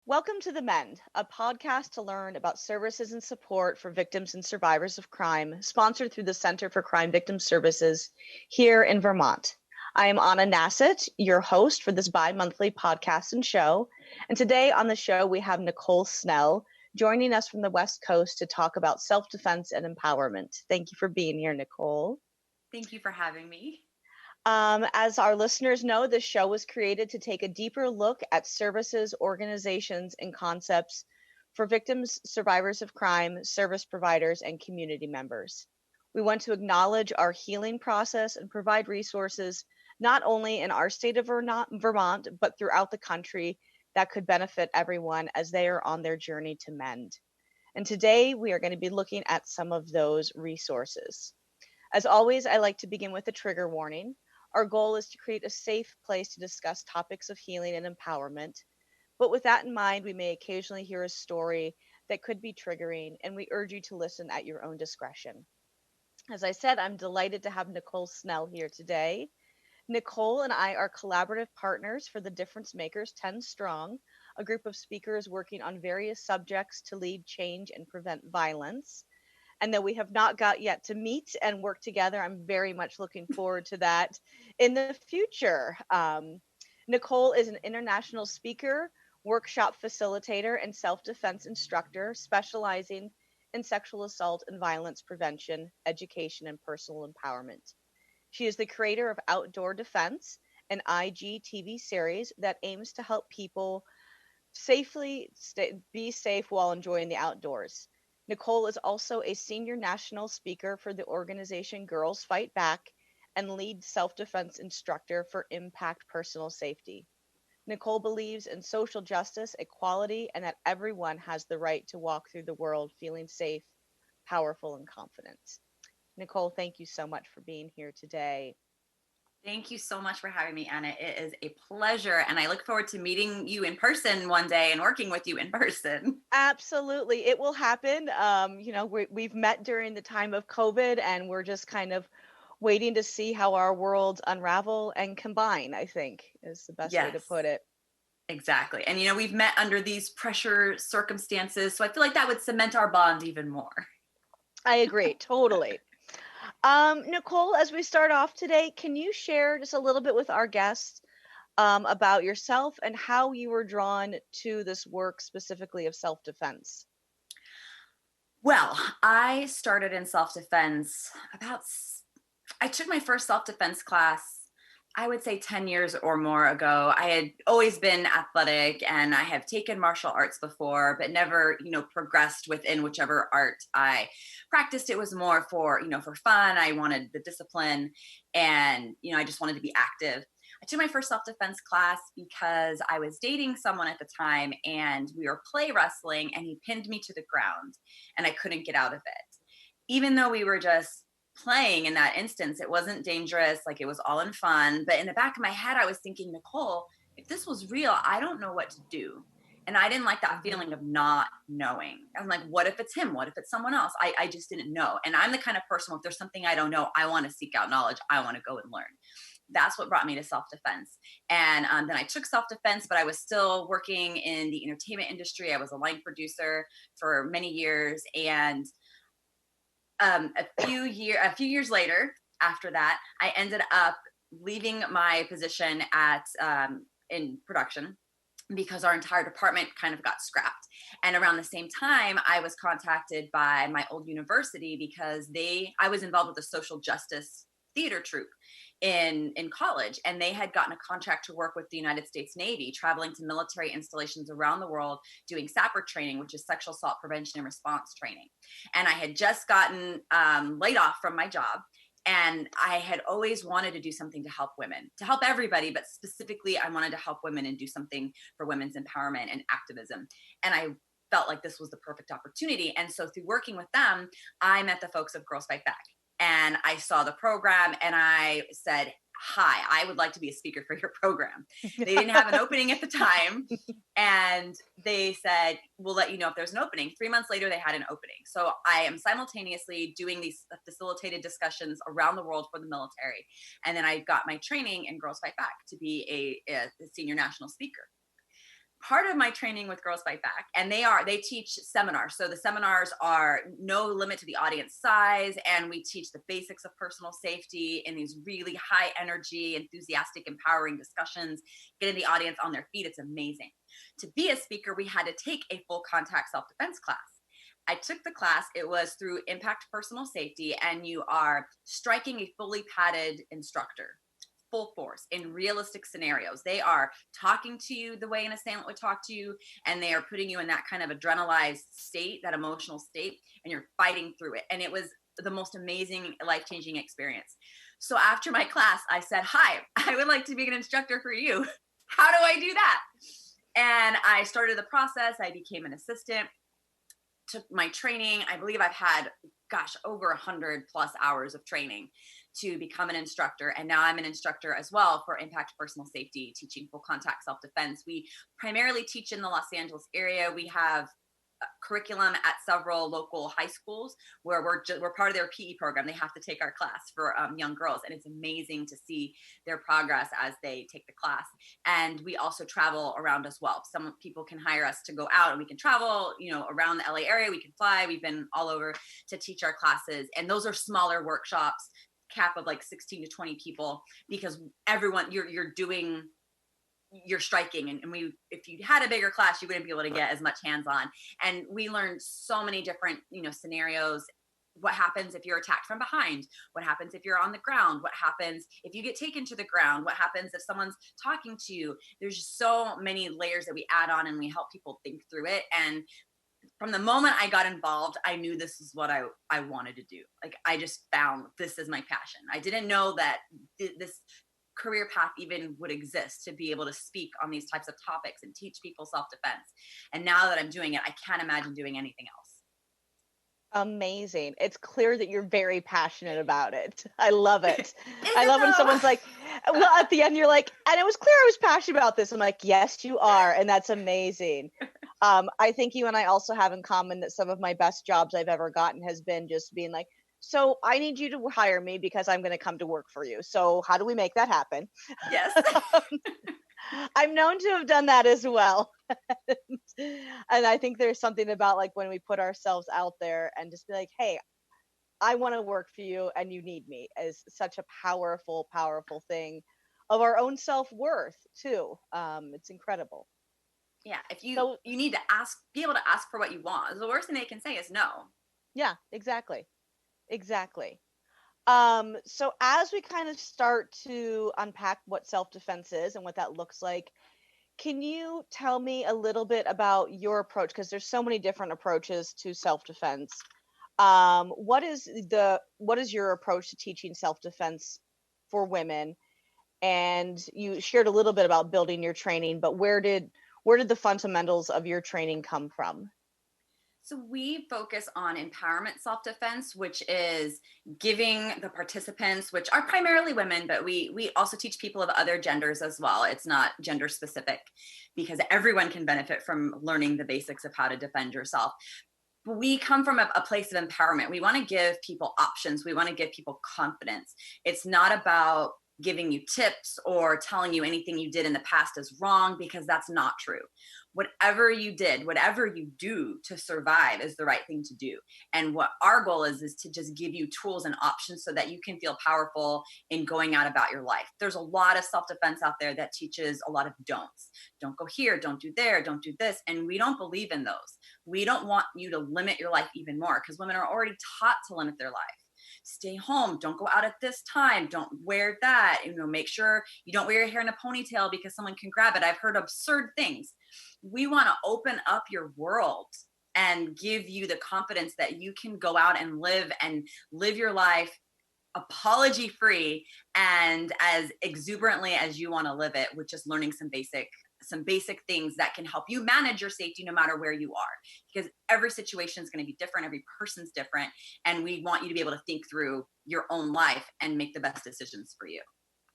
Welcome to the MEND, a podcast to learn about services and support for victims and survivors of crime, sponsored through the Center for Crime Victim Services here in Vermont. I am Anna Nasset, your host for this bi-monthly podcast and show. And today on the show, we have Nicole Snell joining us from the West Coast to talk about self-defense and empowerment. Thank you for being here, Nicole. Thank you for having me. As our listeners know, this show was created to take a deeper look at services, organizations, and concepts for victims, survivors of crime, service providers, and community members. We want to acknowledge our healing process and provide resources not only in our state of Vermont, but throughout the country that could benefit everyone as they are on their journey to mend. And today we are going to be looking at some of those resources. As always, I like to begin with a trigger warning. Our goal is to create a safe place to discuss topics of healing and empowerment. But with that in mind, we may occasionally hear a story that could be triggering, and we urge you to listen at your own discretion. As I said, I'm delighted to have Nicole Snell here today. Nicole and I are collaborative partners for the Difference Makers 10 Strong, a group of speakers working on various subjects to lead change and prevent violence. And though we have not got yet to meet and work together, I'm very much looking forward to that in the future. Nicole is an international speaker, workshop facilitator, and self-defense instructor specializing in sexual assault and violence prevention, education, and personal empowerment. She is the creator of Outdoor Defense, an IGTV series that aims to help people safely be safe while enjoying the outdoors. Nicole is also a senior national speaker for the organization Girls Fight Back and lead self-defense instructor for Impact Personal Safety. Nicole believes in social justice, equality, and that everyone has the right to walk through the world feeling safe, powerful, and confident. Nicole, thank you so much for being here today. Thank you so much for having me, Anna. It is a pleasure, and I look forward to meeting you in person one day and working with you in person. Absolutely. It will happen. We've met during the time of COVID, and we're just kind of waiting to see how our worlds unravel and combine, I think is the best way to Yes, put it. exactly. And, we've met under these pressure circumstances, so I feel like that would cement our bond even more. I agree, totally. Nicole, as we start off today, can you share just a little bit with our guests about yourself and how you were drawn to this work specifically of self-defense? Well, I started in self-defense I took my first self-defense class, I would say 10 years or more ago. I had always been athletic and I have taken martial arts before, but never, progressed within whichever art I practiced. It was more for fun. I wanted the discipline and, I just wanted to be active. I took my first self-defense class because I was dating someone at the time and we were play wrestling and he pinned me to the ground and I couldn't get out of it. Even though we were just playing in that instance, it wasn't dangerous, like it was all in fun. But in the back of my head, I was thinking, Nicole, if this was real, I don't know what to do. And I didn't like that feeling of not knowing. I'm like, what if it's him? What if it's someone else? I just didn't know. And I'm the kind of person, if there's something I don't know, I want to seek out knowledge. I want to go and learn. That's what brought me to self-defense. And then I took self-defense, but I was still working in the entertainment industry. I was a line producer for many years. And a few years later after that, I ended up leaving my position at in production because our entire department kind of got scrapped. And around the same time, I was contacted by my old university because I was involved with a social justice theater troupe in college, and they had gotten a contract to work with the United States Navy, traveling to military installations around the world doing SAPR training, which is sexual assault prevention and response training. And I had just gotten laid off from my job, and I had always wanted to do something to help women, to help everybody, but specifically I wanted to help women and do something for women's empowerment and activism. And I felt like this was the perfect opportunity. And so through working with them, I met the folks of Girls Fight Back. And I saw the program and I said, hi, I would like to be a speaker for your program. They didn't have an opening at the time. And they said, we'll let you know if there's an opening. 3 months later, they had an opening. So I am simultaneously doing these facilitated discussions around the world for the military. And then I got my training in Girls Fight Back to be a senior national speaker. part of my training with Girls Fight Back, and they teach seminars. So the seminars are no limit to the audience size, and we teach the basics of personal safety in these really high energy, enthusiastic, empowering discussions, getting the audience on their feet. It's amazing. To be a speaker, we had to take a full contact self-defense class. I took the class. It was through Impact Personal Safety, and you are striking a fully padded instructor, full force in realistic scenarios. They are talking to you the way an assailant would talk to you, and they are putting you in that kind of adrenalized state, that emotional state, and you're fighting through it. And it was the most amazing, life-changing experience. So after my class, I said, "Hi, I would like to be an instructor for you. How do I do that?" And I started the process. I became an assistant, took my training. I believe I've had, over 100 plus hours of training to become an instructor. And now I'm an instructor as well for Impact Personal Safety, teaching full contact self-defense. We primarily teach in the Los Angeles area. We have curriculum at several local high schools where we're part of their PE program. They have to take our class for young girls, and it's amazing to see their progress as they take the class. And we also travel around as well. Some people can hire us to go out, and we can travel, around the LA area. We can fly. We've been all over to teach our classes, and those are smaller workshops, cap of like 16 to 20 people, because everyone you're striking, and if you had a bigger class, you wouldn't be able to get as much hands-on. And we learned so many different scenarios. What happens if you're attacked from behind? What happens if you're on the ground? What happens if you get taken to the ground? What happens if someone's talking to you? There's just so many layers that we add on, and we help people think through it. And from the moment I got involved, I knew this is what I wanted to do. Like, I just found this is my passion. I didn't know that this career path even would exist, to be able to speak on these types of topics and teach people self-defense. And now that I'm doing it, I can't imagine doing anything else. Amazing. It's clear that you're very passionate about it. I love it. I love when someone's like, well, at the end you're like, and it was clear I was passionate about this. I'm like, yes, you are. And that's amazing. I think you and I also have in common that some of my best jobs I've ever gotten has been just being like, so I need you to hire me because I'm going to come to work for you. So how do we make that happen? Yes. I'm known to have done that as well. And I think there's something about like when we put ourselves out there and just be like, hey, I want to work for you and you need me, is such a powerful, powerful thing of our own self-worth too. It's incredible. Yeah. If you need to be able to ask for what you want. The worst thing they can say is no. Yeah, exactly. Exactly. So as we kind of start to unpack what self-defense is and what that looks like, can you tell me a little bit about your approach? Because there's so many different approaches to self-defense. What is your approach to teaching self-defense for women? And you shared a little bit about building your training, but where did the fundamentals of your training come from? So we focus on empowerment self-defense, which is giving the participants, which are primarily women, but we also teach people of other genders as well. It's not gender specific, because everyone can benefit from learning the basics of how to defend yourself. But we come from a place of empowerment. We want to give people options. We want to give people confidence. It's not about giving you tips or telling you anything you did in the past is wrong, because that's not true. Whatever you did, whatever you do to survive is the right thing to do. And what our goal is to just give you tools and options so that you can feel powerful in going out about your life. There's a lot of self-defense out there that teaches a lot of don'ts. Don't go here, don't do there, don't do this. And we don't believe in those. We don't want you to limit your life even more, because women are already taught to limit their life. Stay home, don't go out at this time, don't wear that, make sure you don't wear your hair in a ponytail because someone can grab it. I've heard absurd things. We want to open up your world and give you the confidence that you can go out and live your life apology free and as exuberantly as you want to live it, with just learning some basic things that can help you manage your safety no matter where you are, because every situation is going to be different. Every person's different. And we want you to be able to think through your own life and make the best decisions for you.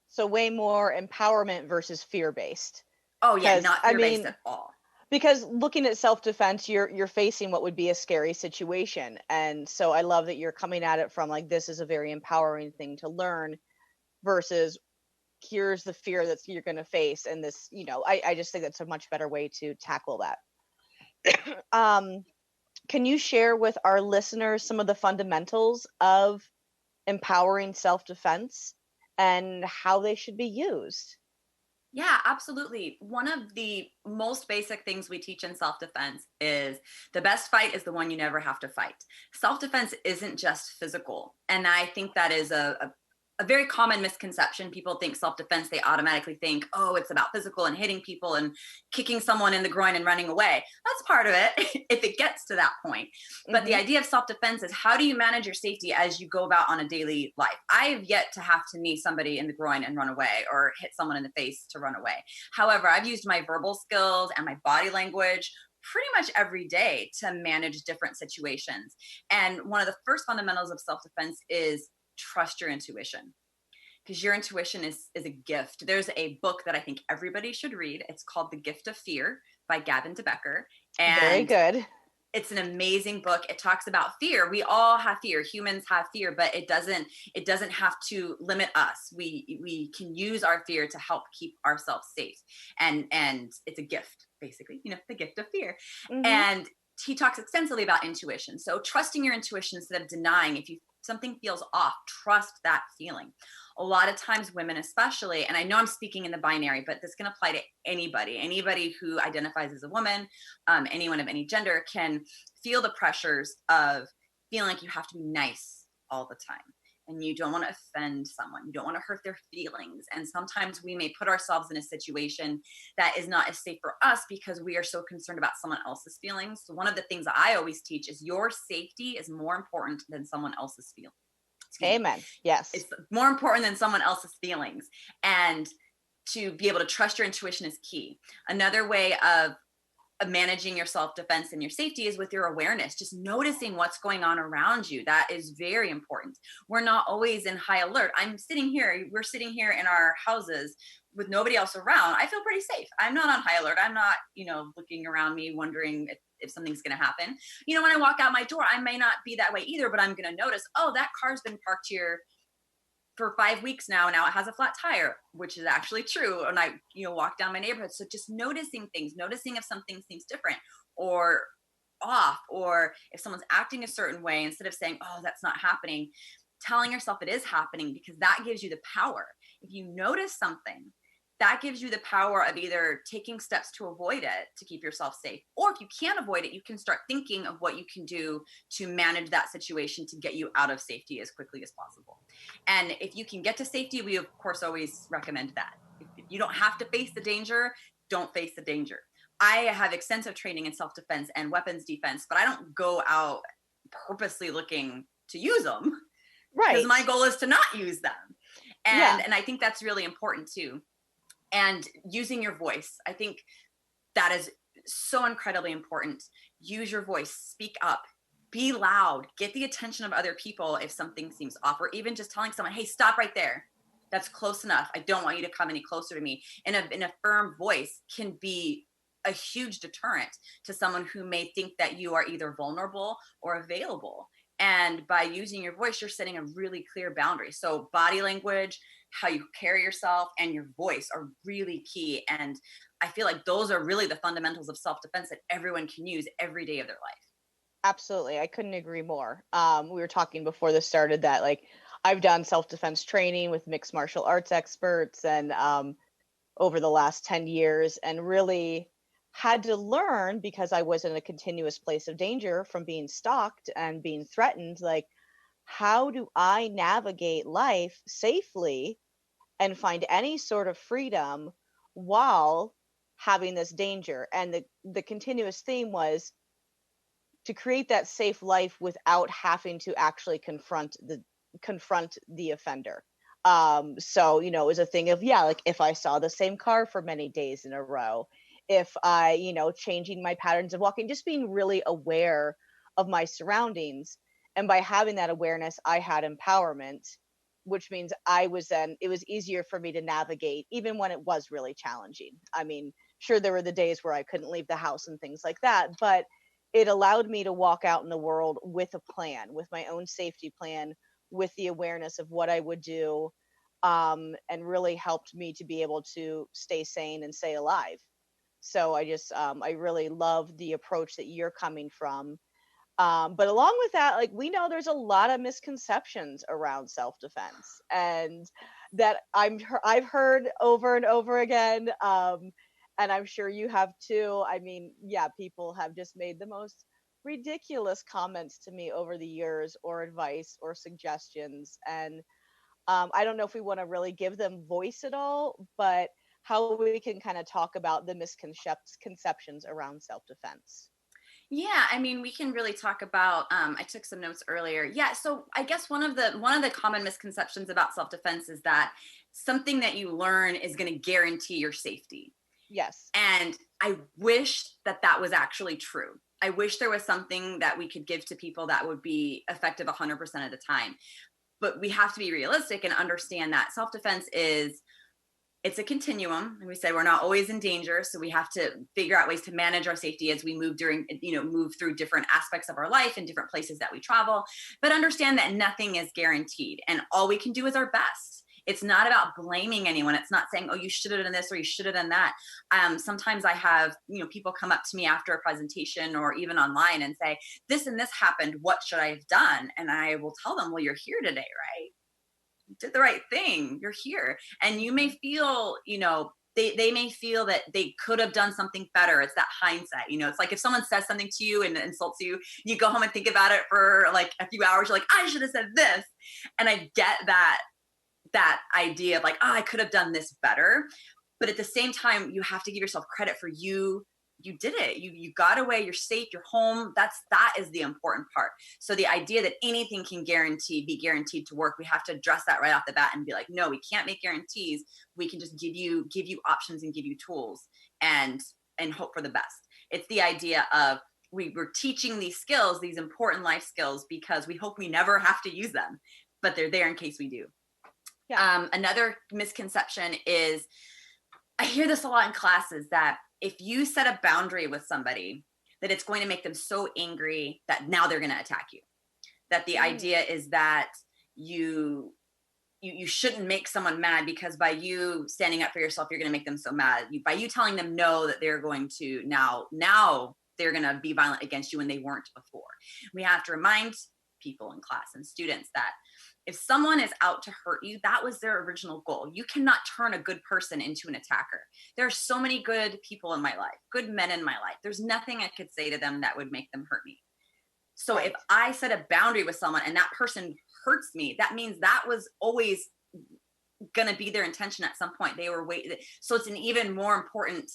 So way more empowerment versus fear-based. Oh yeah, not fear-based at all. Because looking at self-defense, you're facing what would be a scary situation. And so I love that you're coming at it from like, this is a very empowering thing to learn versus here's the fear that you're going to face. And this, I just think that's a much better way to tackle that. Can you share with our listeners some of the fundamentals of empowering self-defense and how they should be used? Yeah, absolutely. One of the most basic things we teach in self-defense is the best fight is the one you never have to fight. Self-defense isn't just physical. And I think that is a very common misconception. People think self-defense, they automatically think, oh, it's about physical and hitting people and kicking someone in the groin and running away. That's part of it if it gets to that point. But the idea of self-defense is, how do you manage your safety as you go about on a daily life? I have yet to have to knee somebody in the groin and run away, or hit someone in the face to run away. However, I've used my verbal skills and my body language pretty much every day to manage different situations. And one of the first fundamentals of self-defense is trust your intuition, because your intuition is a gift. There's a book that I think everybody should read. It's called The Gift of Fear by Gavin DeBecker. And very good. It's an amazing book. It talks about fear. We all have fear. Humans have fear, but it doesn't have to limit us. We can use our fear to help keep ourselves safe. And it's a gift, basically, the gift of fear. And he talks extensively about intuition. So trusting your intuition instead of denying. If something feels off, trust that feeling. A lot of times women especially, and I know I'm speaking in the binary, but this can apply to anybody who identifies as a woman, anyone of any gender, can feel the pressures of feeling like you have to be nice all the time. And you don't want to offend someone. You don't want to hurt their feelings. And sometimes we may put ourselves in a situation that is not as safe for us because we are so concerned about someone else's feelings. So one of the things that I always teach is your safety is more important than someone else's feelings. Amen. Yes. It's more important than someone else's feelings. And to be able to trust your intuition is key. Another way of managing your self-defense and your safety is with your awareness, just noticing what's going on around you. That is very important. We're not always in high alert. We're sitting here in our houses with nobody else around. I feel pretty safe. I'm not on high alert. I'm not, looking around me wondering if something's going to happen. When I walk out my door, I may not be that way either, but I'm going to notice, oh, that car's been parked here for 5 weeks now it has a flat tire, which is actually true. And I, walk down my neighborhood. So just noticing things, noticing if something seems different or off, or if someone's acting a certain way, instead of saying, oh, that's not happening, telling yourself it is happening, because that gives you the power. If you notice something, that gives you the power of either taking steps to avoid it to keep yourself safe, or if you can't avoid it, you can start thinking of what you can do to manage that situation to get you out of safety as quickly as possible. And if you can get to safety, we of course always recommend that. If you don't have to face the danger, don't face the danger. I have extensive training in self-defense and weapons defense, but I don't go out purposely looking to use them. Right. Because my goal is to not use them. And I think that's really important too. And using your voice, I think that is so incredibly important. Use your voice, speak up, be loud, get the attention of other people if something seems off, or even just telling someone, hey, stop right there. That's close enough. I don't want you to come any closer to me. In a firm voice can be a huge deterrent to someone who may think that you are either vulnerable or available. And by using your voice, you're setting a really clear boundary. So body language, how you carry yourself, and your voice are really key. And I feel like those are really the fundamentals of self-defense that everyone can use every day of their life. Absolutely. I couldn't agree more. We were talking before this started that I've done self-defense training with mixed martial arts experts and over the last 10 years, and really had to learn, because I was in a continuous place of danger from being stalked and being threatened, how do I navigate life safely and find any sort of freedom while having this danger? And the continuous theme was to create that safe life without having to actually confront the offender. So, it was a thing of, if I saw the same car for many days in a row, if I, changing my patterns of walking, just being really aware of my surroundings. And by having that awareness, I had empowerment, which means it was easier for me to navigate, even when it was really challenging. I mean, sure, there were the days where I couldn't leave the house and things like that, but it allowed me to walk out in the world with a plan, with my own safety plan, with the awareness of what I would do, and really helped me to be able to stay sane and stay alive. So I really love the approach that you're coming from. But along with that, like, we know there's a lot of misconceptions around self-defense, and that I've heard over and over again. And I'm sure you have too. I mean, yeah, people have just made the most ridiculous comments to me over the years, or advice or suggestions. And I don't know if we want to really give them voice at all, but how we can kind of talk about the misconceptions around self-defense. Yeah, I mean, we can really talk about. I took some notes earlier. Yeah, so I guess one of the common misconceptions about self defense is that something that you learn is going to guarantee your safety. Yes. And I wish that that was actually true. I wish there was something that we could give to people that would be effective 100% of the time. But we have to be realistic and understand that self defense is, it's a continuum, and we said we're not always in danger, so we have to figure out ways to manage our safety as we move through different aspects of our life and different places that we travel. But understand that nothing is guaranteed, and all we can do is our best. It's not about blaming anyone. It's not saying, oh, you should have done this or you should have done that. Sometimes I have people come up to me after a presentation or even online and say, this and this happened, what should I have done? And I will tell them, well, you're here today, right? Did the right thing, you're here. And you may feel, they may feel that they could have done something better. It's that hindsight. It's like if someone says something to you and insults you, you go home and think about it for like a few hours. You're like, I should have said this. And I get that idea of like, oh, I could have done this better. But at the same time, you have to give yourself credit for you did it. You got away, you're safe, you're home. That is the important part. So the idea that anything can be guaranteed to work, we have to address that right off the bat and be like, no, we can't make guarantees. We can just give you options and give you tools and hope for the best. It's the idea of we're teaching these skills, these important life skills, because we hope we never have to use them, but they're there in case we do. Yeah. Another misconception is, I hear this a lot in classes, that if you set a boundary with somebody, that it's going to make them so angry that now they're going to attack you. That the idea is that you shouldn't make someone mad, because by you standing up for yourself, you're going to make them so mad. By you telling them no, that they're going to now they're going to be violent against you when they weren't before. We have to remind people in class and students that if someone is out to hurt you, that was their original goal. You cannot turn a good person into an attacker. There are so many good people in my life, good men in my life. There's nothing I could say to them that would make them hurt me. So if I set a boundary with someone and that person hurts me, that means that was always going to be their intention at some point. They were waiting. So it's an even more important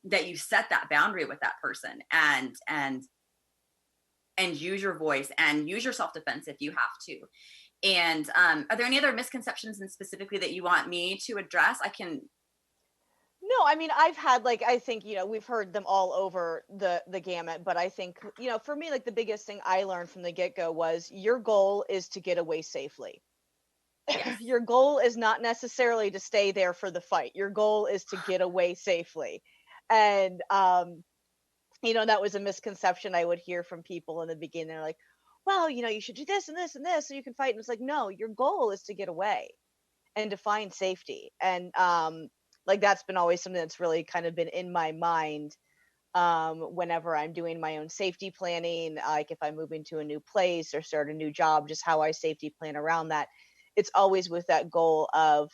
that you set that boundary with that person and use your voice and use your self-defense if you have to. And are there any other misconceptions and specifically that you want me to address? I can. No, I mean, I've had, like, I think, we've heard them all over the gamut, but I think, for me, like, the biggest thing I learned from the get-go was your goal is to get away safely. Yes. Your goal is not necessarily to stay there for the fight. Your goal is to get away safely. And, that was a misconception I would hear from people in the beginning. They're like, well, you should do this and this and this so you can fight. And it's like, no, your goal is to get away and to find safety. And like, that's been always something that's really kind of been in my mind whenever I'm doing my own safety planning, like if I'm moving to a new place or start a new job, just how I safety plan around that. It's always with that goal of,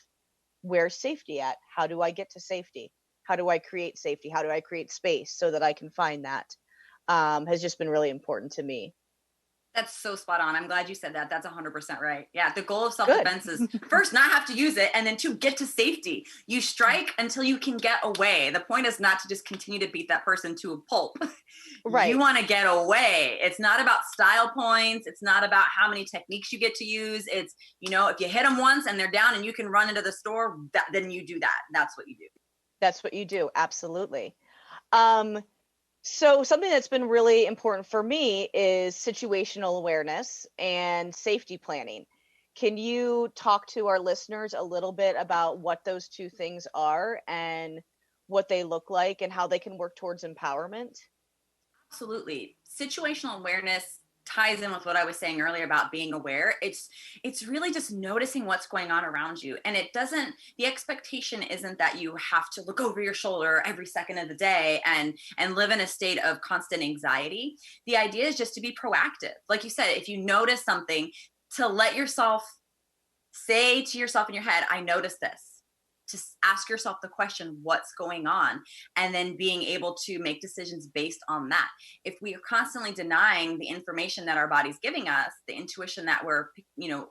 where's safety at? How do I get to safety? How do I create safety? How do I create space so that I can find that? Has just been really important to me. That's so spot on. I'm glad you said that. That's 100% right. Yeah. The goal of self-defense is first, not have to use it. And then two, get to safety. You strike until you can get away. The point is not to just continue to beat that person to a pulp. Right. You want to get away. It's not about style points. It's not about how many techniques you get to use. It's, if you hit them once and they're down and you can run into the store, then you do that. That's what you do. That's what you do. Absolutely. So something that's been really important for me is situational awareness and safety planning. Can you talk to our listeners a little bit about what those two things are and what they look like and how they can work towards empowerment? Absolutely. Situational awareness ties in with what I was saying earlier about being aware. It's really just noticing what's going on around you. And the expectation isn't that you have to look over your shoulder every second of the day and live in a state of constant anxiety. The idea is just to be proactive. Like you said, if you notice something, to let yourself say to yourself in your head, I noticed this. Just ask yourself the question, what's going on? And then being able to make decisions based on that. If we are constantly denying the information that our body's giving us, the intuition that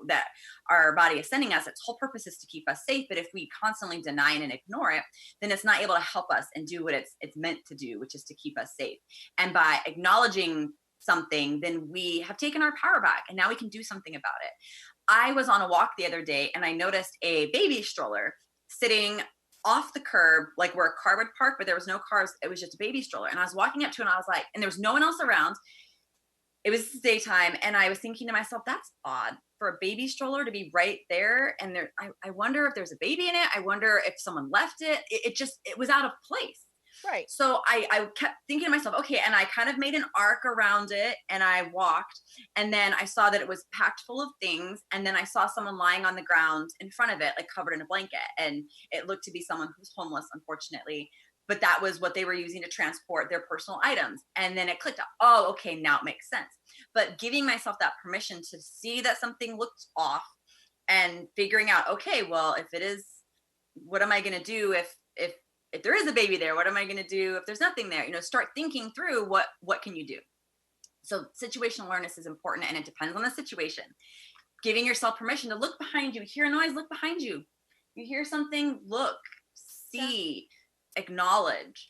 that our body is sending us, its whole purpose is to keep us safe. But if we constantly deny it and ignore it, then it's not able to help us and do what it's meant to do, which is to keep us safe. And by acknowledging something, then we have taken our power back and now we can do something about it. I was on a walk the other day and I noticed a baby stroller sitting off the curb, like where a car would park, but there was no cars. It was just a baby stroller. And I was walking up to it and I was like, and there was no one else around. It was daytime. And I was thinking to myself, that's odd for a baby stroller to be right there. And I wonder if there's a baby in it. I wonder if someone left it. It was out of place. Right. So I kept thinking to myself, okay, and I kind of made an arc around it and I walked, and then I saw that it was packed full of things, and then I saw someone lying on the ground in front of it, like covered in a blanket, and it looked to be someone who's homeless, unfortunately, but that was what they were using to transport their personal items. And then it clicked, oh, okay, now it makes sense. But giving myself that permission to see that something looked off and figuring out, okay, well, if it is, what am I going to do if there is a baby there? What am I going to do if there's nothing there? Start thinking through what can you do? So situational awareness is important, and it depends on the situation. Giving yourself permission to look behind you, hear a noise, look behind you. You hear something, look, see, acknowledge.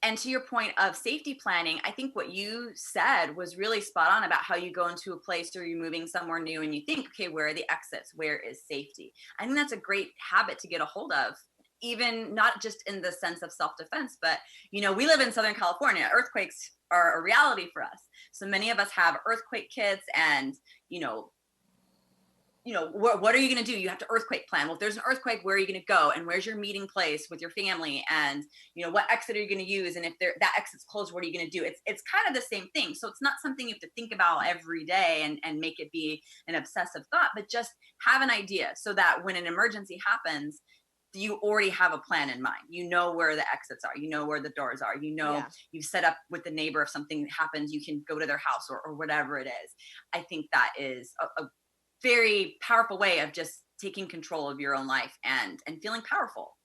And to your point of safety planning, I think what you said was really spot on about how you go into a place or you're moving somewhere new and you think, okay, where are the exits? Where is safety? I think that's a great habit to get a hold of, even not just in the sense of self-defense, but, we live in Southern California. Earthquakes are a reality for us. So many of us have earthquake kits and, what are you going to do? You have to earthquake plan. Well, if there's an earthquake, where are you going to go? And where's your meeting place with your family? And, what exit are you going to use? And if that exit's closed, what are you going to do? It's kind of the same thing. So it's not something you have to think about every day and make it be an obsessive thought, but just have an idea so that when an emergency happens, you already have a plan in mind. You know where the exits are. You know where the doors are. You've set up with the neighbor. If something happens, you can go to their house or whatever it is. I think that is a very powerful way of just taking control of your own life and feeling powerful.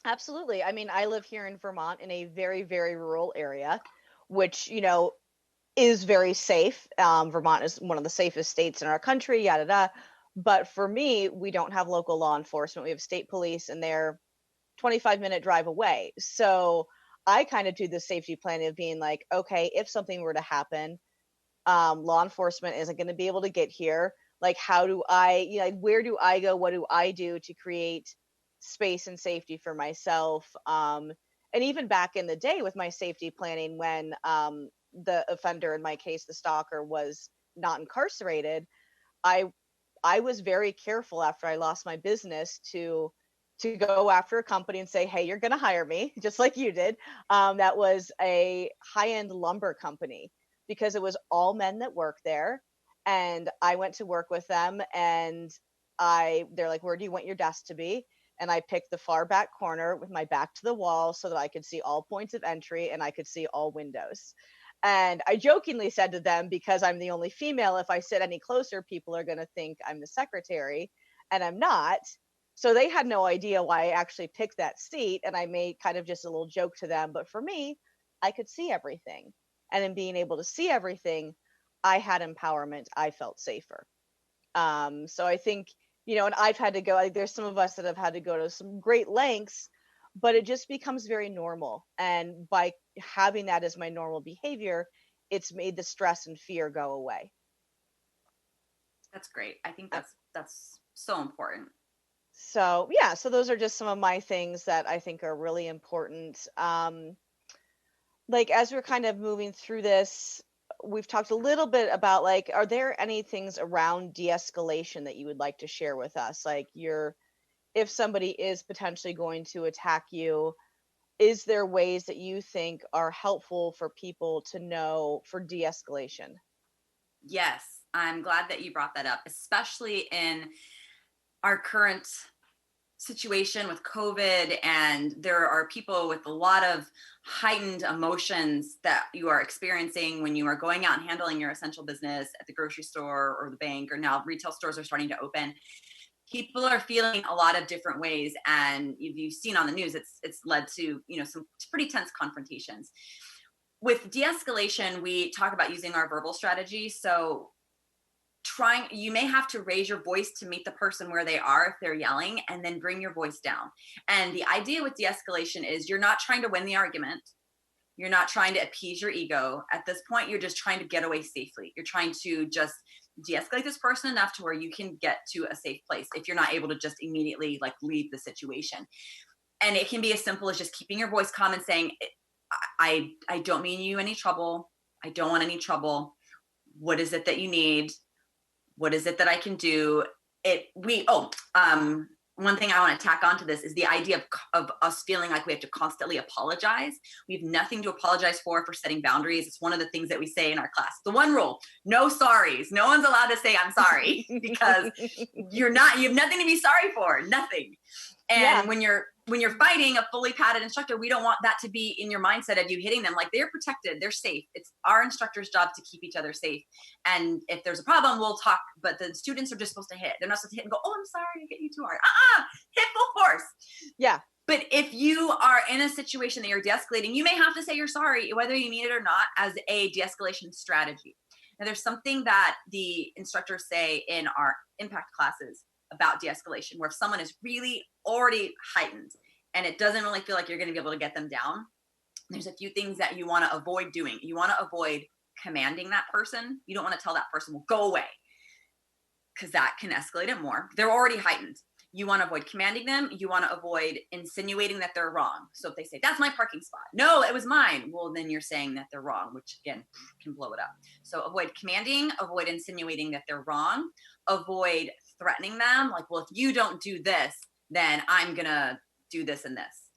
Absolutely. I mean, I live here in Vermont in a very, very rural area, which, is very safe. Vermont is one of the safest states in our country, yada, yada. But for me, we don't have local law enforcement. We have state police, and they're 25-minute drive away. So I kind of do the safety planning of being like, okay, if something were to happen, law enforcement isn't going to be able to get here. Like, how do I, where do I go? What do I do to create space and safety for myself? And even back in the day with my safety planning, when the offender, in my case, the stalker, was not incarcerated, I was very careful after I lost my business to go after a company and say, hey, you're going to hire me, just like you did. That was a high-end lumber company, because it was all men that work there. And I went to work with them, and they're like, where do you want your desk to be? And I picked the far back corner with my back to the wall so that I could see all points of entry and I could see all windows. And I jokingly said to them, because I'm the only female, if I sit any closer, people are going to think I'm the secretary, and I'm not. So they had no idea why I actually picked that seat. And I made kind of just a little joke to them. But for me, I could see everything. And in being able to see everything, I had empowerment. I felt safer. So I think, and I've had to go, like, there's some of us that have had to go to some great lengths, but it just becomes very normal. And by having that as my normal behavior, it's made the stress and fear go away. That's great. I think that's so important. So yeah, so those are just some of my things that I think are really important. Like, as we're kind of moving through this, we've talked a little bit about, like, are there any things around de-escalation that you would like to share with us? Like, if somebody is potentially going to attack you, is there ways that you think are helpful for people to know for de-escalation? Yes, I'm glad that you brought that up, especially in our current situation with COVID. And there are people with a lot of heightened emotions that you are experiencing when you are going out and handling your essential business at the grocery store or the bank, or now retail stores are starting to open. People are feeling a lot of different ways, and you've seen on the news, it's led to some pretty tense confrontations. With de-escalation, we talk about using our verbal strategy. So you may have to raise your voice to meet the person where they are if they're yelling, and then bring your voice down. And the idea with de-escalation is you're not trying to win the argument. You're not trying to appease your ego. At this point, you're just trying to get away safely. You're trying to just de-escalate this person enough to where you can get to a safe place if you're not able to just immediately leave the situation. And it can be as simple as just keeping your voice calm and saying, I don't mean you any trouble. I don't want any trouble. What is it that you need? What is it that I can do? One thing I want to tack onto this is the idea of us feeling like we have to constantly apologize. We have nothing to apologize for setting boundaries. It's one of the things that we say in our class. The one rule: no sorries. No one's allowed to say I'm sorry because you have nothing to be sorry for. Nothing. And when you're fighting a fully padded instructor, we don't want that to be in your mindset of you hitting them. Like, they're protected, they're safe. It's our instructor's job to keep each other safe. And if there's a problem, we'll talk, but the students are just supposed to hit. They're not supposed to hit and go, oh, I'm sorry, I hit you too hard. Hit full force. Yeah. But if you are in a situation that you're de-escalating, you may have to say you're sorry, whether you mean it or not, as a de-escalation strategy. Now, there's something that the instructors say in our impact classes about de-escalation, where if someone is really already heightened and it doesn't really feel like you're going to be able to get them down, there's a few things that you want to avoid doing. You want to avoid commanding that person. You don't want to tell that person, well, go away, because that can escalate it more. They're already heightened. You want to avoid commanding them. You want to avoid insinuating that they're wrong. So if they say, that's my parking spot. No, it was mine. Well, then you're saying that they're wrong, which again can blow it up. So avoid commanding, avoid insinuating that they're wrong, avoid threatening them. Like, well, if you don't do this, then I'm going to do this and this.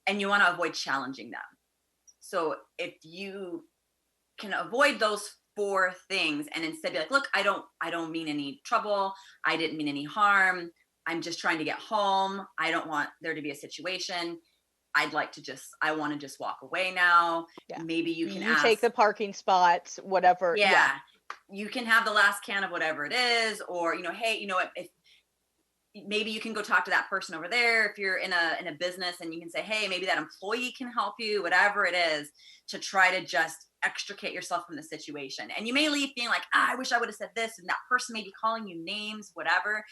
And you want to avoid challenging them. So if you can avoid those 4 things and instead be like, look, I don't mean any trouble. I didn't mean any harm. I'm just trying to get home. I don't want there to be a situation. I want to just walk away now. Yeah. Maybe you can ask, take the parking spots, whatever. Yeah. You can have the last can of whatever it is, or, hey, if maybe you can go talk to that person over there. If you're in a business, and you can say, hey, maybe that employee can help you, whatever it is, to try to just extricate yourself from the situation. And you may leave being like, I wish I would have said this, and that person may be calling you names, whatever.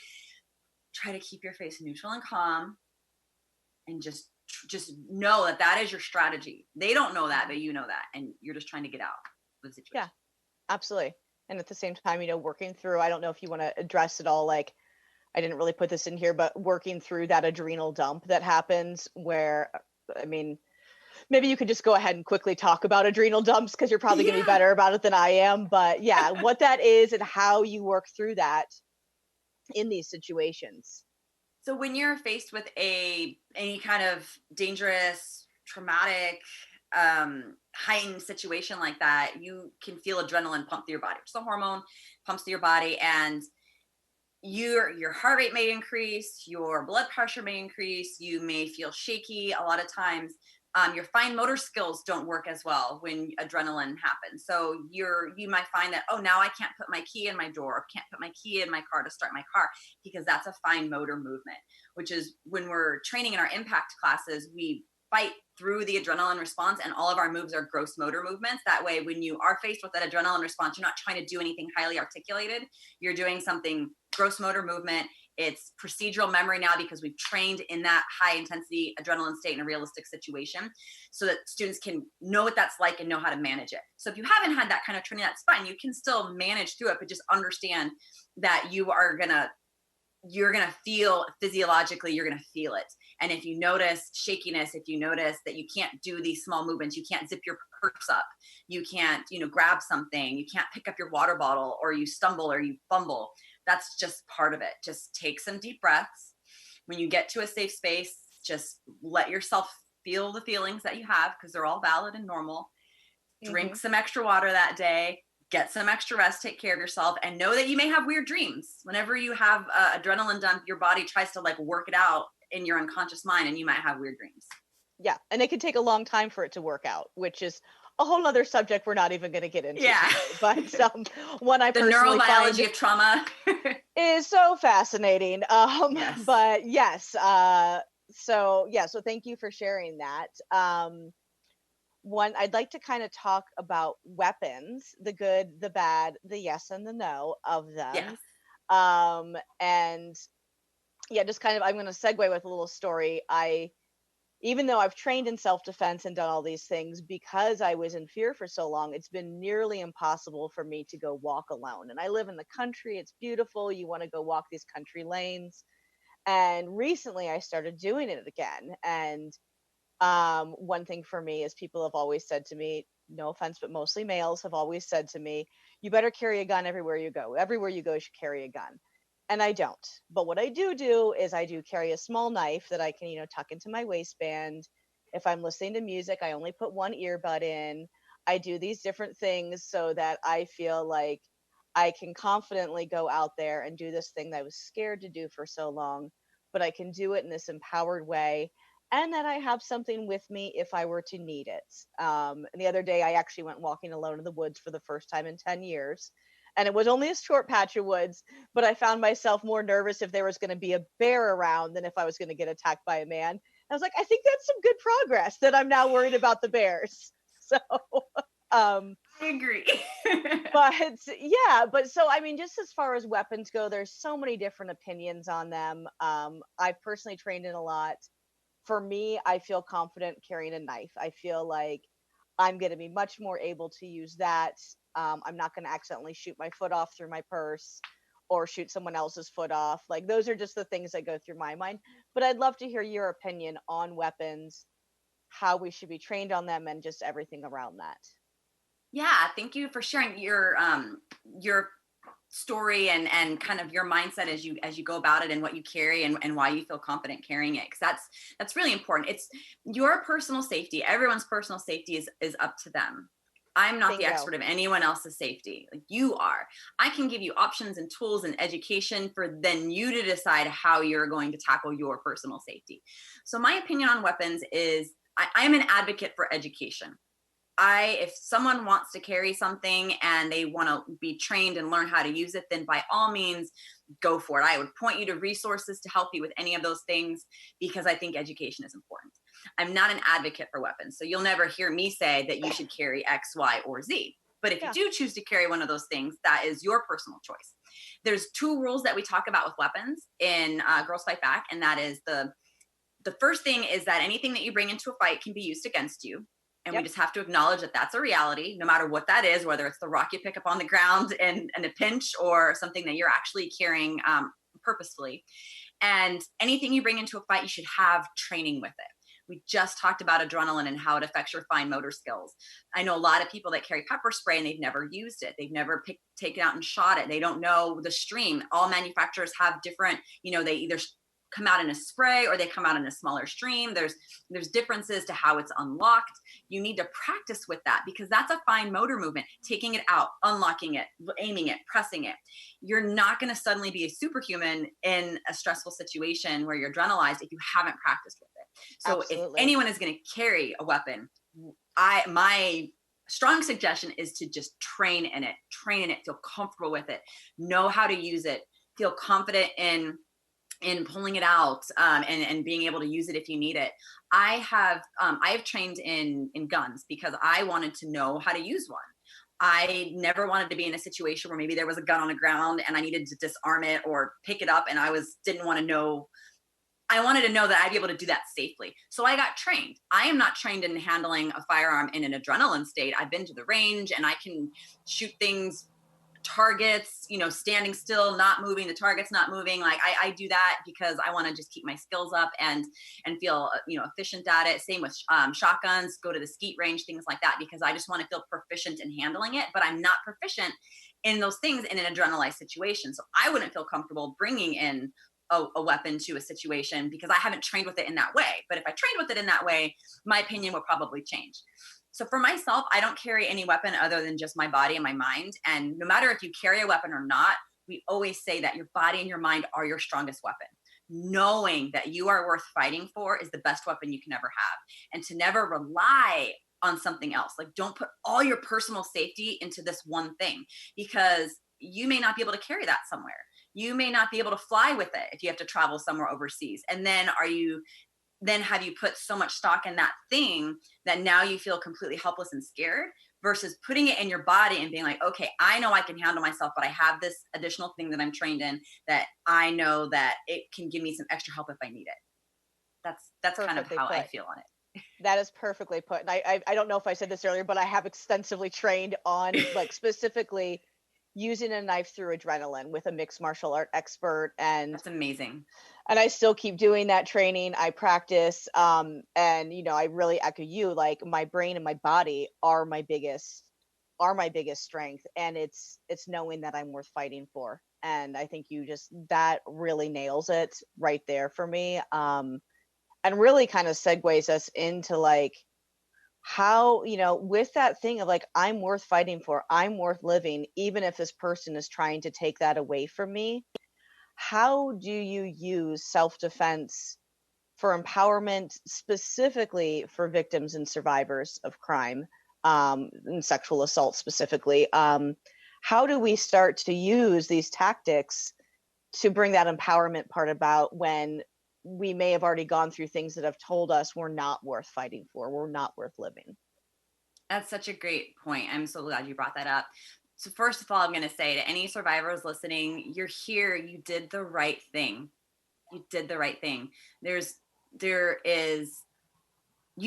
Try to keep your face neutral and calm, and just know that is your strategy. They don't know that, but you know that, and you're just trying to get out of the situation. Yeah, absolutely. And at the same time, working through, I don't know if you want to address it all, like, I didn't really put this in here, but working through that adrenal dump that happens where, maybe you could just go ahead and quickly talk about adrenal dumps, because you're probably going to be better about it than I am. But yeah, what that is and how you work through that in these situations. So when you're faced with any kind of dangerous, traumatic, heightened situation like that, you can feel adrenaline pump through your body. It's a hormone, pumps through your body, and your heart rate may increase, your blood pressure may increase, you may feel shaky. A lot of times your fine motor skills don't work as well when adrenaline happens. So you might find that, oh, now I can't put my key in my door, or can't put my key in my car to start my car, because that's a fine motor movement, which is when we're training in our impact classes, we fight through the adrenaline response, and all of our moves are gross motor movements. That way, when you are faced with that adrenaline response, you're not trying to do anything highly articulated. You're doing something gross motor movement. It's procedural memory now, because we've trained in that high intensity adrenaline state in a realistic situation, so that students can know what that's like and know how to manage it. So if you haven't had that kind of training, that's fine. You can still manage through it, but just understand that you're going to feel physiologically, you're going to feel it. And if you notice shakiness, if you notice that you can't do these small movements, you can't zip your purse up, you can't, grab something, you can't pick up your water bottle, or you stumble or you fumble, that's just part of it. Just take some deep breaths. When you get to a safe space, just let yourself feel the feelings that you have, because they're all valid and normal. Drink Mhm. some extra water that day, get some extra rest, take care of yourself, and know that you may have weird dreams. Whenever you have adrenaline dump, your body tries to like work it out in your unconscious mind, and you might have weird dreams. Yeah, and it can take a long time for it to work out, which is a whole other subject we're not even gonna get into Yeah. today, but, one I The personally find neurobiology of trauma. is so fascinating, Yes. but yes, so thank you for sharing that. One, I'd like to kinda talk about weapons, the good, the bad, the yes and the no of them, Yes. and yeah, just kind of I'm gonna segue with a little story. Even though I've trained in self-defense and done all these things, because I was in fear for so long, it's been nearly impossible for me to go walk alone. And I live in the country, it's beautiful. You want to go walk these country lanes. And recently I started doing it again. And one thing for me is people have always said to me, no offense, but mostly males have always said to me, you better carry a gun everywhere you go. Everywhere you go, you should carry a gun. And I don't. But what I do is I do carry a small knife that I can, tuck into my waistband. If I'm listening to music, I only put one earbud in. I do these different things so that I feel like I can confidently go out there and do this thing that I was scared to do for so long, but I can do it in this empowered way, and that I have something with me if I were to need it. And the other day, I actually went walking alone in the woods for the first time in 10 years. And it was only a short patch of woods, but I found myself more nervous if there was going to be a bear around than if I was going to get attacked by a man. I was like, I think that's some good progress that I'm now worried about the bears. So, um, I agree. but yeah, but so I mean, just as far as weapons go, there's so many different opinions on them. I've personally trained in a lot. For me, I feel confident carrying a knife. I feel like I'm going to be much more able to use that. I'm not going to accidentally shoot my foot off through my purse or shoot someone else's foot off. Like, those are just the things that go through my mind. But I'd love to hear your opinion on weapons, how we should be trained on them, and just everything around that. Yeah, thank you for sharing your story and kind of your mindset as you go about it, and what you carry, and why you feel confident carrying it, because that's really important. It's your personal safety. Everyone's personal safety is up to them. I'm not the Bingo. expert of anyone else's safety. Like, you are. I can give you options and tools and education for then you to decide how you're going to tackle your personal safety. So my opinion on weapons is I'm an advocate for education. If someone wants to carry something and they want to be trained and learn how to use it, then by all means, go for it. I would point you to resources to help you with any of those things, because I think education is important. I'm not an advocate for weapons, so you'll never hear me say that you should carry X, Y, or Z. But if you Yeah. do choose to carry one of those things, that is your personal choice. There's two rules that we talk about with weapons in Girls Fight Back, and that is the first thing is that anything that you bring into a fight can be used against you. And we Yep. just have to acknowledge that that's a reality, no matter what that is, whether it's the rock you pick up on the ground in a pinch, or something that you're actually carrying purposefully. And anything you bring into a fight, you should have training with it. We just talked about adrenaline and how it affects your fine motor skills. I know a lot of people that carry pepper spray and they've never used it. They've never taken out and shot it. They don't know the stream. All manufacturers have different, they either come out in a spray or they come out in a smaller stream. There's differences to how it's unlocked. You need to practice with that, because that's a fine motor movement, taking it out, unlocking it, aiming it, pressing it. You're not going to suddenly be a superhuman in a stressful situation where you're adrenalized if you haven't practiced with it. So if Absolutely. anyone is going to carry a weapon, my strong suggestion is to just train in it, feel comfortable with it, know how to use it, feel confident in pulling it out, and being able to use it if you need it. I have trained in guns because I wanted to know how to use one. I never wanted to be in a situation where maybe there was a gun on the ground and I needed to disarm it or pick it up, and didn't want to know. I wanted to know that I'd be able to do that safely. So I got trained. I am not trained in handling a firearm in an adrenaline state. I've been to the range and I can shoot things, targets, standing still, not moving, the target's not moving. Like, I do that because I want to just keep my skills up and feel, efficient at it. Same with shotguns, go to the skeet range, things like that, because I just want to feel proficient in handling it, but I'm not proficient in those things in an adrenalized situation. So I wouldn't feel comfortable bringing in a weapon to a situation because I haven't trained with it in that way. But if I trained with it in that way, my opinion would probably change. So for myself, I don't carry any weapon other than just my body and my mind. And no matter if you carry a weapon or not, we always say that your body and your mind are your strongest weapon. Knowing that you are worth fighting for is the best weapon you can ever have. And to never rely on something else. Like, don't put all your personal safety into this one thing, because you may not be able to carry that somewhere. You may not be able to fly with it if you have to travel somewhere overseas. And then have you put so much stock in that thing that now you feel completely helpless and scared, versus putting it in your body and being like, okay, I know I can handle myself, but I have this additional thing that I'm trained in that I know that it can give me some extra help if I need it. That's kind of how I feel on it. That is perfectly put. And I don't know if I said this earlier, but I have extensively trained on like specifically using a knife through adrenaline with a mixed martial art expert. And that's amazing. And I still keep doing that training. I practice. And I really echo you, like my brain and my body are my biggest strength. And it's knowing that I'm worth fighting for. And I think that really nails it right there for me. And really kind of segues us into like how, with that thing of like, I'm worth fighting for, I'm worth living, even if this person is trying to take that away from me. How do you use self-defense for empowerment, specifically for victims and survivors of crime, and sexual assault specifically? How do we start to use these tactics to bring that empowerment part about when we may have already gone through things that have told us we're not worth fighting for, we're not worth living? That's such a great point. I'm so glad you brought that up. So first of all, I'm going to say to any survivors listening, you're here, you did the right thing. You did the right thing. You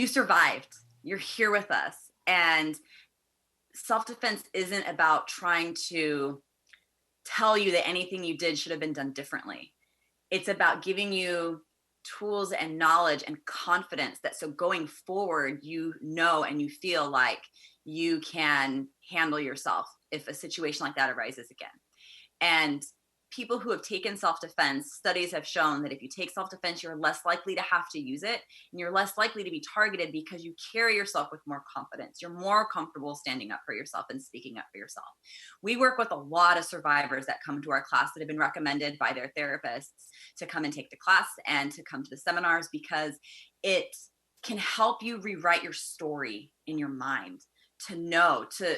survived. You're here with us. And self-defense isn't about trying to tell you that anything you did should have been done differently. It's about giving you tools and knowledge and confidence that so going forward, and you feel like you can handle yourself if a situation like that arises again. And people who have taken self-defense, studies have shown that if you take self-defense, you're less likely to have to use it, and you're less likely to be targeted because you carry yourself with more confidence. You're more comfortable standing up for yourself and speaking up for yourself. We work with a lot of survivors that come to our class that have been recommended by their therapists to come and take the class and to come to the seminars, because it can help you rewrite your story in your mind, to know, to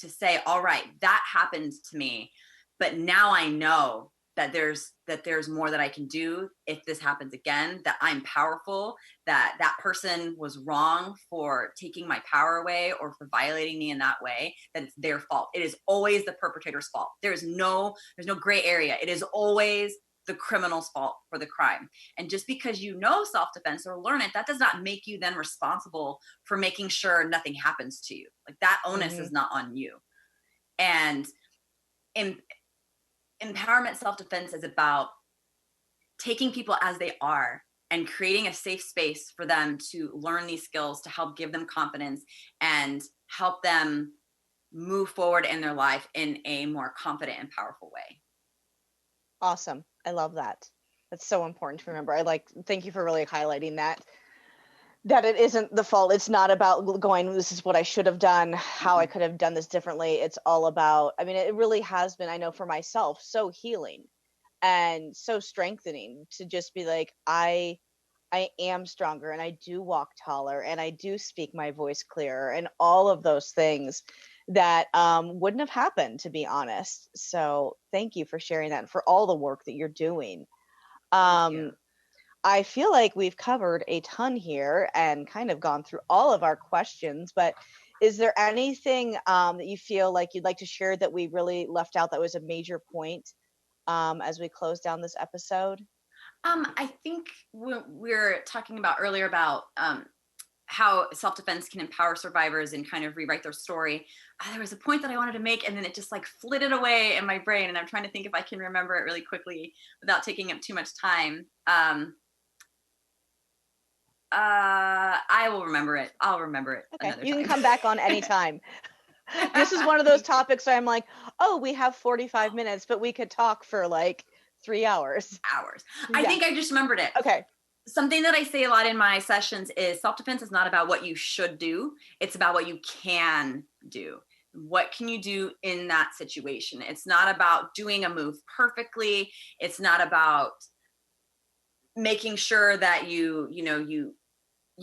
say, all right, that happened to me, but now I know that there's more that I can do if this happens again, that I'm powerful, that person was wrong for taking my power away or for violating me in that way, that it's their fault. It is always the perpetrator's fault. There's no gray area. It is always the criminal's fault for the crime. And just because you know self-defense or learn it, that does not make you then responsible for making sure nothing happens to you. Like, that onus is not on you. And empowerment self-defense is about taking people as they are and creating a safe space for them to learn these skills to help give them confidence and help them move forward in their life in a more confident and powerful way. Awesome. I love that. That's so important to remember. Thank you for really highlighting that it isn't the fault. It's not about going, this is what I should have done, how I could have done this differently. It's all about, it really has been, I know for myself, so healing and so strengthening to just be like, I am stronger, and I do walk taller, and I do speak my voice clearer, and all of those things that wouldn't have happened, to be honest. So thank you for sharing that and for all the work that you're doing. Thank you. I feel like we've covered a ton here and kind of gone through all of our questions, but is there anything that you feel like you'd like to share that we really left out that was a major point as we close down this episode? I think we're talking about earlier about how self-defense can empower survivors and kind of rewrite their story. There was a point that I wanted to make, and then it just like flitted away in my brain, and I'm trying to think if I can remember it really quickly without taking up too much time. I will remember it. I'll remember it. Okay, you can come back on anytime. This is one of those topics where I'm like, oh, we have 45 minutes, but we could talk for like 3 hours. I think I just remembered it. Okay. Something that I say a lot in my sessions is self-defense is not about what you should do. It's about what you can do. What can you do in that situation? It's not about doing a move perfectly. It's not about making sure that you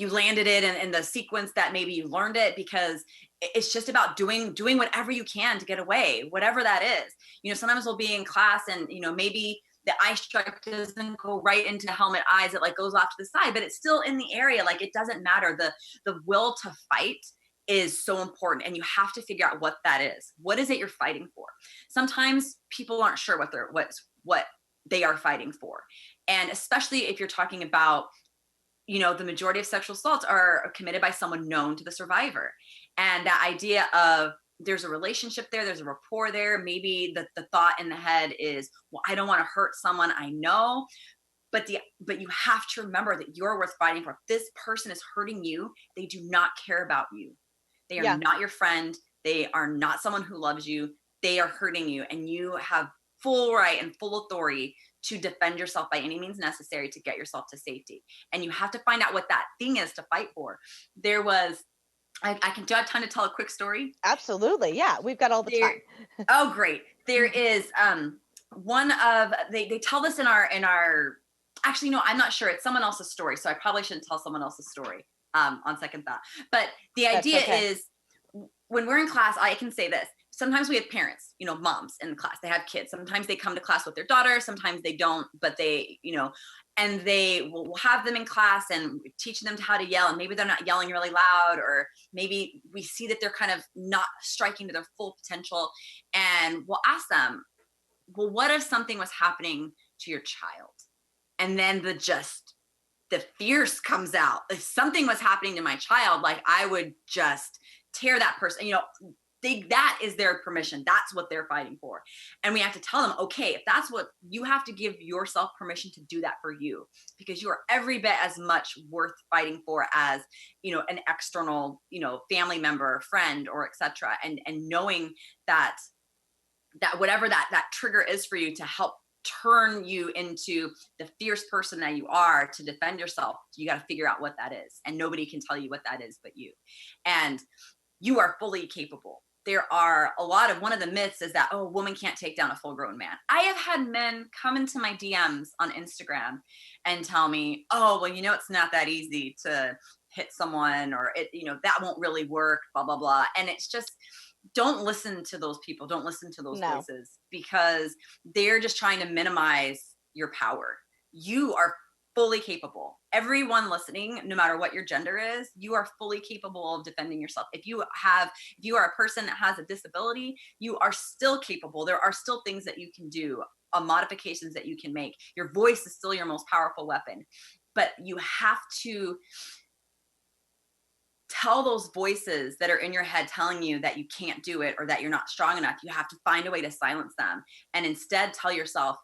landed it in the sequence that maybe you learned it, because it's just about doing whatever you can to get away, whatever that is. Sometimes we'll be in class and, maybe the eye strike doesn't go right into the helmet eyes. It like goes off to the side, but it's still in the area. Like, it doesn't matter. The will to fight is so important, and you have to figure out what that is. What is it you're fighting for? Sometimes people aren't sure what they are fighting for. And especially if you're talking about, the majority of sexual assaults are committed by someone known to the survivor. And that idea of there's a relationship there, there's a rapport there. Maybe the thought in the head is, well, I don't want to hurt someone I know. But you have to remember that you're worth fighting for. If this person is hurting you, they do not care about you. They are not your friend. They are not someone who loves you. They are hurting you. And you have full right and full authority to defend yourself by any means necessary to get yourself to safety. And you have to find out what that thing is to fight for. There was, I can, do I have time to tell a quick story? Absolutely. Yeah. We've got all the time. Oh, great. There is one of, they tell this in our, actually, no, I'm not sure. It's someone else's story. So I probably shouldn't tell someone else's story on second thought. But the idea is, when we're in class, I can say this. Sometimes we have parents, moms in the class, they have kids. Sometimes they come to class with their daughter. Sometimes they don't, but they, and they will have them in class and teach them how to yell. And maybe they're not yelling really loud, or maybe we see that they're kind of not striking to their full potential. And we'll ask them, well, what if something was happening to your child? And then the fierce comes out. If something was happening to my child, like, I would just tear that person, that is their permission. That's what they're fighting for. And we have to tell them, okay, if that's what you have to give yourself permission to do that for you, because you are every bit as much worth fighting for as, an external, family member, friend, or etc. And knowing that whatever that trigger is for you to help turn you into the fierce person that you are to defend yourself, you got to figure out what that is. And nobody can tell you what that is but you. And you are fully capable. There are one of the myths is that, a woman can't take down a full grown man. I have had men come into my DMs on Instagram and tell me, oh, well, it's not that easy to hit someone, or that won't really work, blah, blah, blah. And it's just, don't listen to those people. Don't listen to those voices, because they're just trying to minimize your power. You are fully capable. Everyone listening, no matter what your gender is, you are fully capable of defending yourself. If you are a person that has a disability, you are still capable. There are still things that you can do, modifications that you can make. Your voice is still your most powerful weapon. But you have to tell those voices that are in your head telling you that you can't do it or that you're not strong enough. You have to find a way to silence them, and instead tell yourself,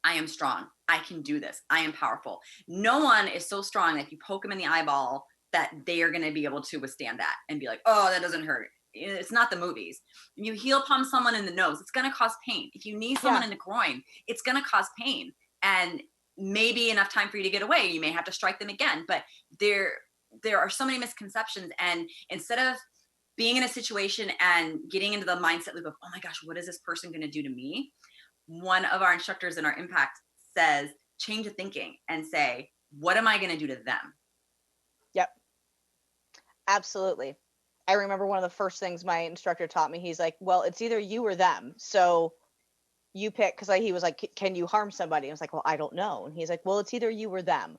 I am strong. I can do this. I am powerful. No one is so strong that if you poke them in the eyeball that they are going to be able to withstand that and be like, oh, that doesn't hurt. It's not the movies. If you heel palm someone in the nose, it's going to cause pain. If you knee someone in the groin, it's going to cause pain. And maybe enough time for you to get away. You may have to strike them again. But there are so many misconceptions. And instead of being in a situation and getting into the mindset loop of, oh my gosh, what is this person going to do to me? One of our instructors in our impact says, change the thinking and say, what am I going to do to them? Yep. Absolutely. I remember one of the first things my instructor taught me, he's like, well, it's either you or them. So you pick, because he was like, can you harm somebody? I was like, well, I don't know. And he's like, well, it's either you or them.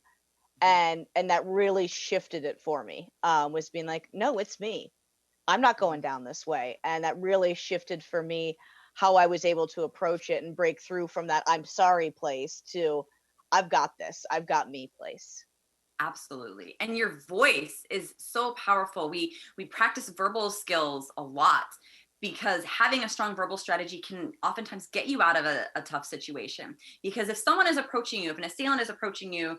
And that really shifted it for me, was being like, no, it's me. I'm not going down this way. And that really shifted for me how I was able to approach it and break through from that I'm sorry place to I've got this, I've got me place. Absolutely. And your voice is so powerful. We practice verbal skills a lot, because having a strong verbal strategy can oftentimes get you out of a tough situation. Because if someone is approaching you, if an assailant is approaching you,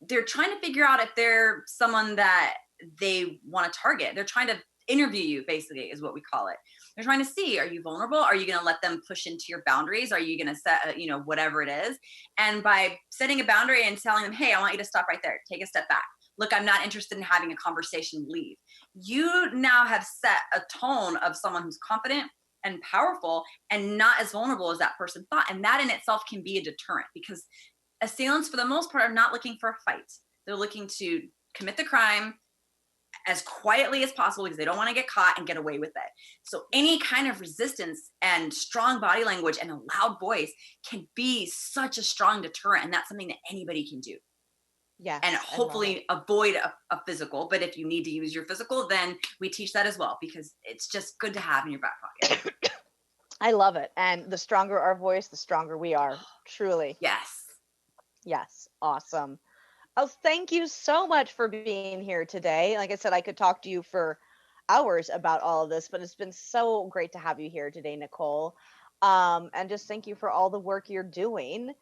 they're trying to figure out if they're someone that they want to target. They're trying to interview you, basically, is what we call it. They're trying to see, are you vulnerable? Are you going to let them push into your boundaries? Are you going to set, whatever it is? And by setting a boundary and telling them, hey, I want you to stop right there, take a step back. Look, I'm not interested in having a conversation, leave. You now have set a tone of someone who's confident and powerful and not as vulnerable as that person thought. And that in itself can be a deterrent, because assailants, for the most part, are not looking for a fight. They're looking to commit the crime as quietly as possible because they don't want to get caught and get away with it. So any kind of resistance and strong body language and a loud voice can be such a strong deterrent. And that's something that anybody can do. Yes. And hopefully avoid a physical. But if you need to use your physical, then we teach that as well, because it's just good to have in your back pocket. I love it. And the stronger our voice, the stronger we are. Truly. Yes. Yes. Awesome. Oh, thank you so much for being here today. Like I said, I could talk to you for hours about all of this, but it's been so great to have you here today, Nicole. And just thank you for all the work you're doing.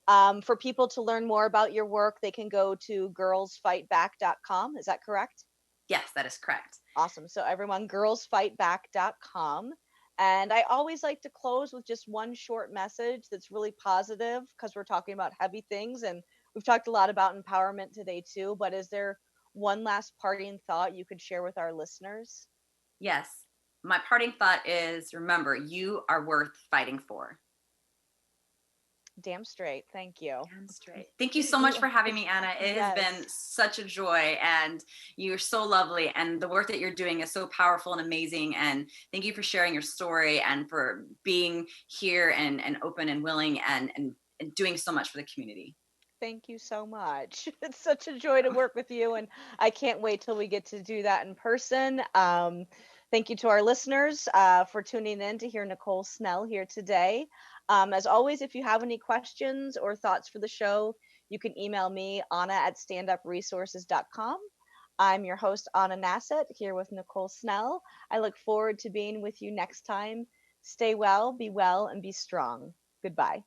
For people to learn more about your work, they can go to girlsfightback.com. Is that correct? Yes, that is correct. Awesome. So everyone, girlsfightback.com. And I always like to close with just one short message that's really positive, because we're talking about heavy things and we've talked a lot about empowerment today too. But is there one last parting thought you could share with our listeners? Yes. My parting thought is, remember, you are worth fighting for. Damn straight. Thank you. Damn straight. Thank you so much for having me, Anna. It has been such a joy, and you're so lovely, and the work that you're doing is so powerful and amazing. And thank you for sharing your story and for being here and open and willing and doing so much for the community. Thank you so much. It's such a joy to work with you, and I can't wait till we get to do that in person. Thank you to our listeners for tuning in to hear Nicole Snell here today. As always, if you have any questions or thoughts for the show, you can email me, Anna@standupresources.com. I'm your host, Anna Nasset, here with Nicole Snell. I look forward to being with you next time. Stay well, and be strong. Goodbye.